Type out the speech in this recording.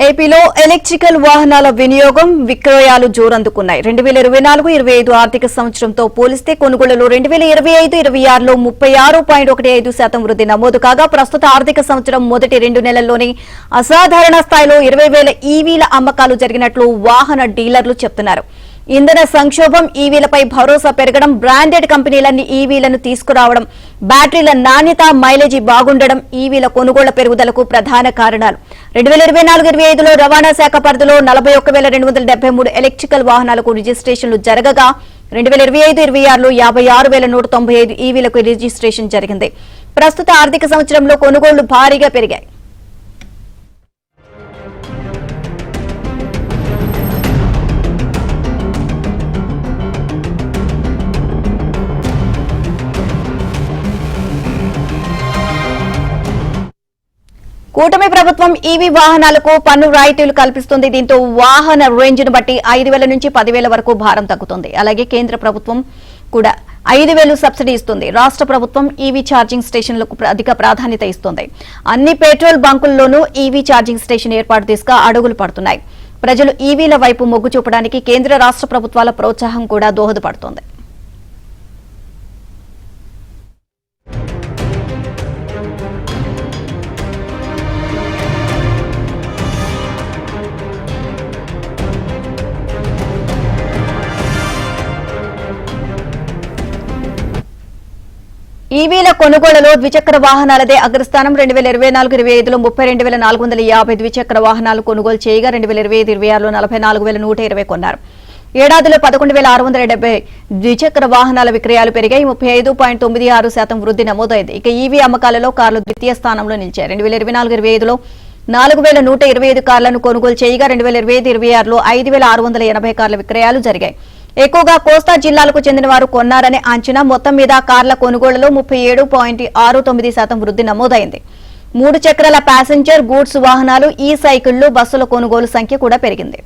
ఏపీలో ఎలక్ట్రికల్ వాహనాల వినియోగం విక్రయాలు జోరందుకున్నాయి. 2024-25 ఆర్థిక సంవత్సరంతో పోలిస్తే కొనుగోళ్లలో 2025-26లో 36.15% వృద్ధి నమోదు కాగా ప్రస్తుత ఆర్థిక సంవత్సరం మొదటి 2 నెలల్లోనే అసాధారణ స్థాయిలో 20,000 ఈవీల అమ్మకాలు జరిగినట్లు వాహన డీలర్లు చెబుతున్నారు. ఇంధన సంక్షోభం, ఈవీలపై భరోసా పెరగడం, బ్రాండెడ్ కంపెనీలన్నీ ఈవీలను తీసుకురావడం, బ్యాటరీల నాణ్యత, మైలేజీ బాగుండడం ఈవీల కొనుగోళ్ల పెరుగుదలకు ప్రధాన కారణాలు. 2024-25లో రవాణా శాఖ పరిధిలో 41,273 ఎలక్ట్రికల్ వాహనాలకు రిజిస్ట్రేషన్లు జరగగా 2025-26లో 56,195 ఈవీలకు రిజిస్ట్రేషన్ జరిగింది. ప్రస్తుత ఆర్థిక సంవత్సరంలో కొనుగోళ్లు భారీగా పెరిగాయి. కూటమి ప్రభుత్వం ఈవీ వాహనాలకు పన్ను రాయితీలు కల్పిస్తుంది. దీంతో వాహన రేంజ్ను బట్టి 5,000 నుంచి 10,000 వరకు భారం తగ్గుతుంది. అలాగే కేంద్ర ప్రభుత్వం కూడా 5,000 సబ్సిడీ ఇస్తుంది. రాష్ట్ర ప్రభుత్వం ఈవీ ఛార్జింగ్ స్టేషన్లకు అధిక ప్రాధాన్యత ఇస్తుంది. అన్ని పెట్రోల్ బంకుల్లోనూ ఈవీ ఛార్జింగ్ స్టేషన్ ఏర్పాటు దిశగా అడుగులు పడుతున్నాయి. ప్రజలు ఈవీల వైపు మొగ్గు చూపడానికి కేంద్ర రాష్ట్ర ప్రభుత్వాల ప్రోత్సాహం కూడా దోహదపడుతోంది. ఈవీల కొనుగోలులో ద్విచక్ర వాహనాలదే అగ్రస్థానం. 2024-25లో 32,450 ద్విచక్ర వాహనాలు కొనుగోలు చేయగా 2025-26లో 44,120 కొన్నారు. ఏడాదిలో 11,670 ద్విచక్ర వాహనాల విక్రయాలు పెరిగాయి. 35.96% వృద్ధి నమోదైంది. ఇక ఈవీ అమ్మకాలలో కార్లు ద్వితీయ స్థానంలో నిలిచాయి. 2024-25లో 4,125 కార్లను కొనుగోలు చేయగా 2025-26లో 5,680 కార్ల విక్రయాలు జరిగాయి. ఎక్కువగా కోస్తా జిల్లాలకు చెందిన వారు కొన్నారనే అంచనా. మొత్తం మీద కార్ల కొనుగోళ్లలో 37.69% వృద్ధి నమోదైంది. 3 చక్రాల ప్యాసింజర్, గూడ్స్ వాహనాలు, ఈ సైకిళ్లు, బస్సుల కొనుగోలు సంఖ్య కూడా పెరిగింది.